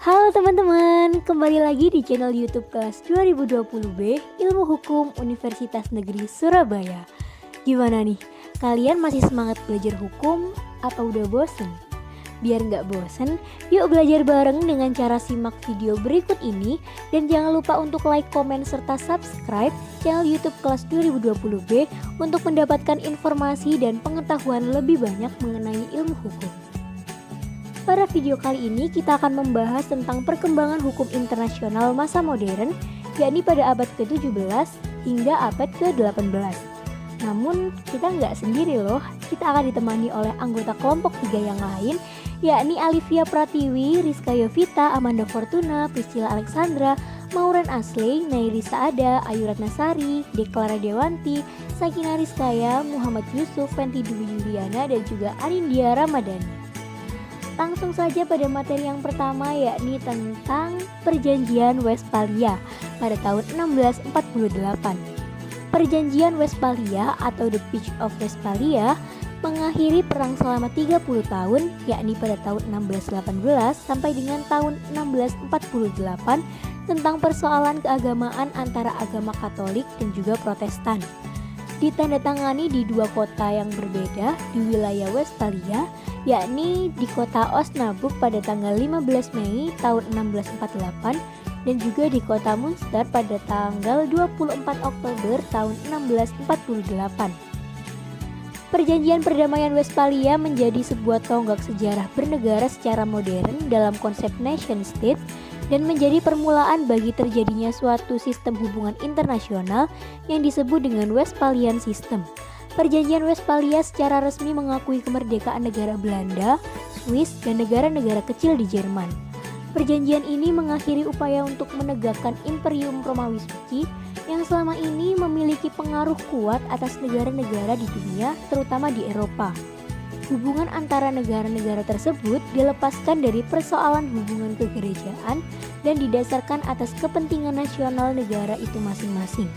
Halo teman-teman, kembali lagi di channel YouTube kelas 2020B Ilmu Hukum Universitas Negeri Surabaya. Gimana nih, kalian masih semangat belajar hukum atau udah bosen? Biar nggak bosen, yuk belajar bareng dengan cara simak video berikut ini. Dan jangan lupa untuk like, komen, serta subscribe channel YouTube kelas 2020B untuk mendapatkan informasi dan pengetahuan lebih banyak mengenai ilmu hukum. Pada video kali ini kita akan membahas tentang perkembangan hukum internasional masa modern, yakni pada abad ke-17 hingga abad ke-18. Namun kita nggak sendiri loh, kita akan ditemani oleh anggota kelompok 3 yang lain, yakni Alivia Pratiwi, Rizka Yovita, Amanda Fortuna, Priscilla Alexandra, Mauren Asley, Nairi Saada, Ayu Ratnasari, Deklara Dewanti, Sakina Rizkaya, Muhammad Yusuf, Fenty Dwi Yuliana, dan juga Anindya Ramadhani. Langsung saja pada materi yang pertama, yakni tentang Perjanjian Westphalia pada tahun 1648. Perjanjian Westphalia atau The Peace of Westphalia mengakhiri perang selama 30 tahun, yakni pada tahun 1618 sampai dengan tahun 1648 tentang persoalan keagamaan antara agama Katolik dan juga Protestan. Ditandatangani di 2 kota yang berbeda di wilayah Westphalia, yakni di kota Osnabrück pada tanggal 15 Mei tahun 1648 dan juga di kota Münster pada tanggal 24 Oktober tahun 1648. Perjanjian perdamaian Westphalia menjadi sebuah tonggak sejarah bernegara secara modern dalam konsep nation state dan menjadi permulaan bagi terjadinya suatu sistem hubungan internasional yang disebut dengan Westphalian System. Perjanjian Westphalia secara resmi mengakui kemerdekaan negara Belanda, Swiss, dan negara-negara kecil di Jerman. Perjanjian ini mengakhiri upaya untuk menegakkan Imperium Romawi Suci yang selama ini memiliki pengaruh kuat atas negara-negara di dunia, terutama di Eropa. Hubungan antara negara-negara tersebut dilepaskan dari persoalan hubungan kegerejaan dan didasarkan atas kepentingan nasional negara itu masing-masing.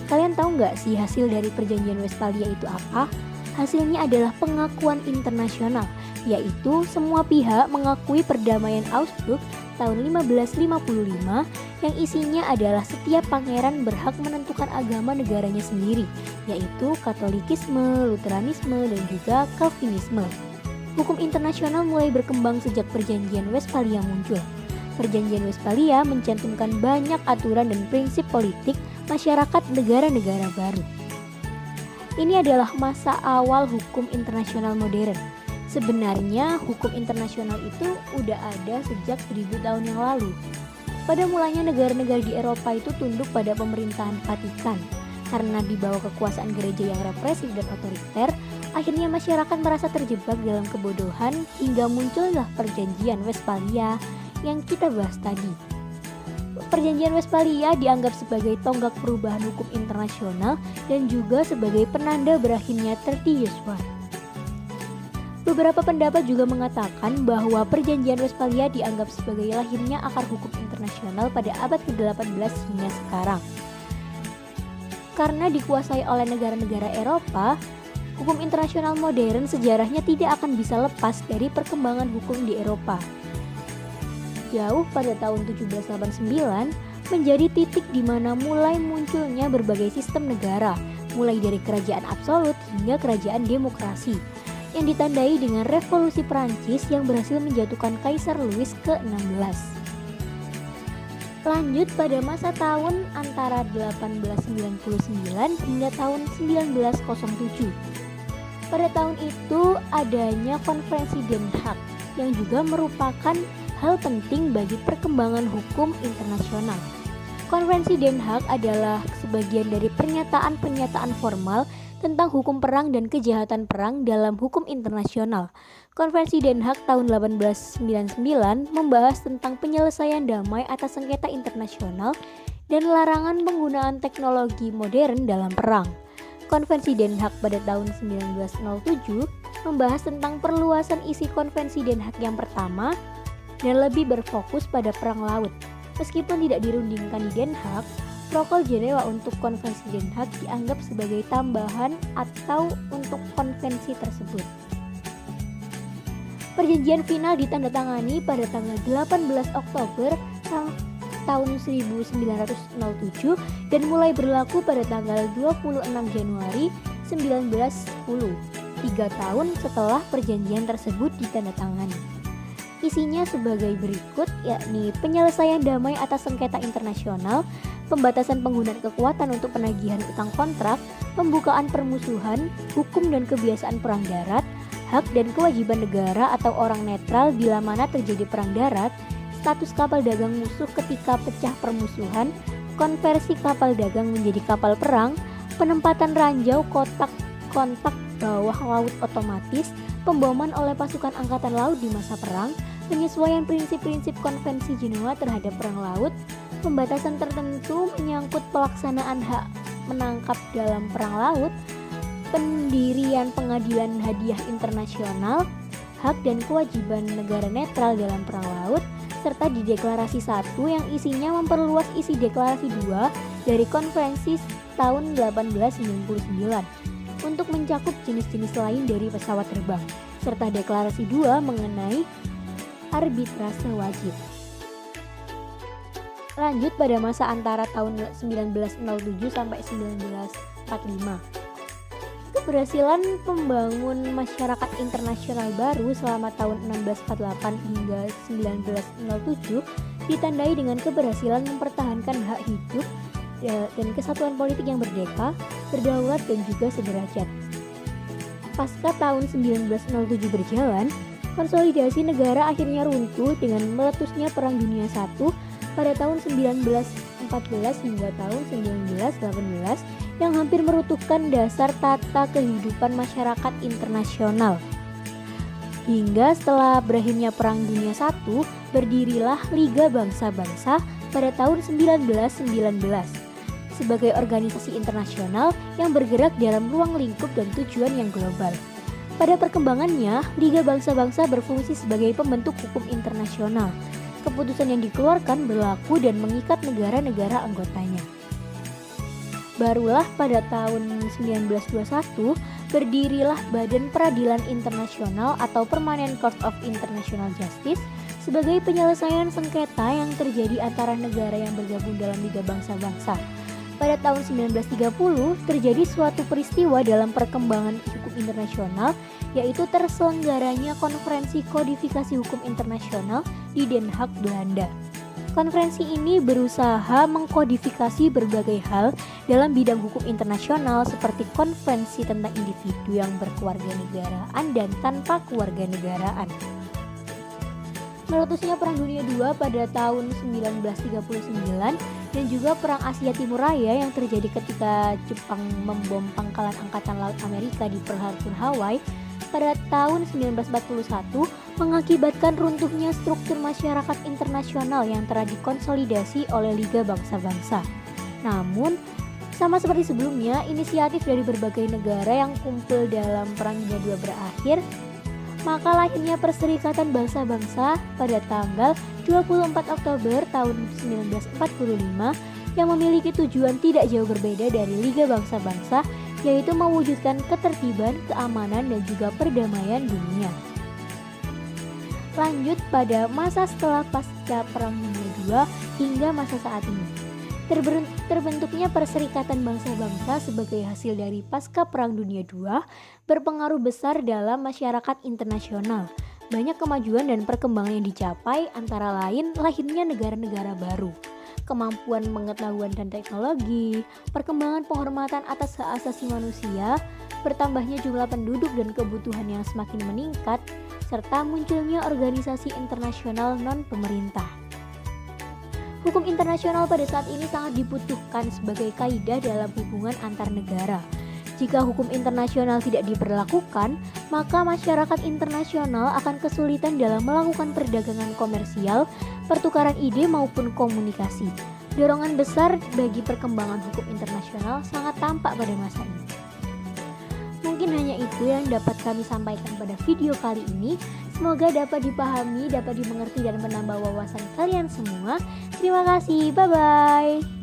Kalian tahu nggak sih hasil dari perjanjian Westphalia itu apa? Hasilnya adalah pengakuan internasional, yaitu semua pihak mengakui perdamaian Augsburg tahun 1555 yang isinya adalah setiap pangeran berhak menentukan agama negaranya sendiri, yaitu Katolikisme, Luteranisme, dan juga Calvinisme. Hukum internasional mulai berkembang sejak perjanjian Westphalia muncul. Perjanjian Westphalia mencantumkan banyak aturan dan prinsip politik masyarakat negara-negara baru. Ini adalah masa awal hukum internasional modern. Sebenarnya hukum internasional itu udah ada sejak 1000 tahun yang lalu. Pada mulanya negara-negara di Eropa itu tunduk pada pemerintahan Vatikan. Karena di bawah kekuasaan gereja yang represif dan otoriter, akhirnya masyarakat merasa terjebak dalam kebodohan hingga muncullah perjanjian Westphalia yang kita bahas tadi. Perjanjian Westphalia dianggap sebagai tonggak perubahan hukum internasional dan juga sebagai penanda berakhirnya Treaty Joshua. Beberapa pendapat juga mengatakan bahwa perjanjian Westphalia dianggap sebagai lahirnya akar hukum internasional pada abad ke-18 hingga sekarang. Karena dikuasai oleh negara-negara Eropa, hukum internasional modern sejarahnya tidak akan bisa lepas dari perkembangan hukum di Eropa. Jauh pada tahun 1789 menjadi titik di mana mulai munculnya berbagai sistem negara, mulai dari kerajaan absolut hingga kerajaan demokrasi, yang ditandai dengan revolusi Prancis yang berhasil menjatuhkan Kaisar Louis ke-16. Lanjut pada masa tahun antara 1899 hingga tahun 1907. Pada tahun itu adanya Konferensi Den Haag yang juga merupakan hal penting bagi perkembangan hukum internasional. Konferensi Den Haag adalah sebagian dari pernyataan-pernyataan formal tentang hukum perang dan kejahatan perang dalam hukum internasional. Konferensi Den Haag tahun 1899 membahas tentang penyelesaian damai atas sengketa internasional dan larangan penggunaan teknologi modern dalam perang. Konferensi Den Haag pada tahun 1907 membahas tentang perluasan isi Konferensi Den Haag yang pertama dan lebih berfokus pada perang laut. Meskipun tidak dirundingkan di Den Haag, Protokol Jenewa untuk Konvensi Den Haag dianggap sebagai tambahan atau untuk konvensi tersebut. Perjanjian final ditandatangani pada tanggal 18 Oktober tahun 1907 dan mulai berlaku pada tanggal 26 Januari 1910, 3 tahun setelah perjanjian tersebut ditandatangani. Isinya sebagai berikut, yakni penyelesaian damai atas sengketa internasional, pembatasan penggunaan kekuatan untuk penagihan utang kontrak, pembukaan permusuhan, hukum dan kebiasaan perang darat, hak dan kewajiban negara atau orang netral bila mana terjadi perang darat, status kapal dagang musuh ketika pecah permusuhan, konversi kapal dagang menjadi kapal perang, penempatan ranjau kotak kontak bawah laut otomatis, pemboman oleh pasukan angkatan laut di masa perang, penyesuaian prinsip-prinsip konvensi Jenewa terhadap perang laut, pembatasan tertentu menyangkut pelaksanaan hak menangkap dalam perang laut, pendirian pengadilan hadiah internasional, hak dan kewajiban negara netral dalam perang laut, serta di deklarasi 1 yang isinya memperluas isi deklarasi 2 dari konferensi tahun 1899 untuk mencakup jenis-jenis lain dari pesawat terbang, serta deklarasi 2 mengenai arbitrase wajib. Lanjut pada masa antara tahun 1907 sampai 1945. Keberhasilan pembangun masyarakat internasional baru selama tahun 1648 hingga 1907 ditandai dengan keberhasilan mempertahankan hak hidup dan kesatuan politik yang merdeka, berdaulat dan juga sederajat. Pasca tahun 1907 berjalan, konsolidasi negara akhirnya runtuh dengan meletusnya Perang Dunia I pada tahun 1914 hingga tahun 1918 yang hampir meruntuhkan dasar tata kehidupan masyarakat internasional. Hingga setelah berakhirnya Perang Dunia I, berdirilah Liga Bangsa-Bangsa pada tahun 1919 sebagai organisasi internasional yang bergerak dalam ruang lingkup dan tujuan yang global. Pada perkembangannya, Liga Bangsa-Bangsa berfungsi sebagai pembentuk hukum internasional. Keputusan yang dikeluarkan berlaku dan mengikat negara-negara anggotanya. Barulah pada tahun 1921 berdirilah Badan Peradilan Internasional atau Permanent Court of International Justice sebagai penyelesaian sengketa yang terjadi antara negara yang bergabung dalam Liga Bangsa-Bangsa. Pada tahun 1930 terjadi suatu peristiwa dalam perkembangan hukum internasional, yaitu terselenggaranya Konferensi Kodifikasi Hukum Internasional di Den Haag, Belanda. Konferensi ini berusaha mengkodifikasi berbagai hal dalam bidang hukum internasional seperti konvensi tentang individu yang berkewarganegaraan dan tanpa kewarganegaraan. Meletusnya Perang Dunia II pada tahun 1939 dan juga Perang Asia Timur Raya yang terjadi ketika Jepang membom pangkalan Angkatan Laut Amerika di Pearl Harbor, Hawaii pada tahun 1941 mengakibatkan runtuhnya struktur masyarakat internasional yang telah dikonsolidasi oleh Liga Bangsa-Bangsa. Namun, sama seperti sebelumnya, inisiatif dari berbagai negara yang kumpul dalam Perang Dunia II berakhir, maka lahirnya Perserikatan Bangsa-Bangsa pada tanggal 24 Oktober tahun 1945 yang memiliki tujuan tidak jauh berbeda dari Liga Bangsa-Bangsa, yaitu mewujudkan ketertiban, keamanan, dan juga perdamaian dunia. Lanjut pada masa setelah pasca Perang Dunia II hingga masa saat ini. Terbentuknya Perserikatan Bangsa-Bangsa sebagai hasil dari pasca Perang Dunia II berpengaruh besar dalam masyarakat internasional. Banyak kemajuan dan perkembangan yang dicapai, antara lain lahirnya negara-negara baru, kemampuan pengetahuan dan teknologi, perkembangan penghormatan atas hak asasi manusia, bertambahnya jumlah penduduk dan kebutuhan yang semakin meningkat, serta munculnya organisasi internasional non-pemerintah. Hukum internasional pada saat ini sangat dibutuhkan sebagai kaidah dalam hubungan antar negara. Jika hukum internasional tidak diberlakukan, maka masyarakat internasional akan kesulitan dalam melakukan perdagangan komersial, pertukaran ide maupun komunikasi. Dorongan besar bagi perkembangan hukum internasional sangat tampak pada masa ini. Mungkin hanya itu yang dapat kami sampaikan pada video kali ini. Semoga dapat dipahami, dapat dimengerti dan menambah wawasan kalian semua. Terima kasih, bye-bye.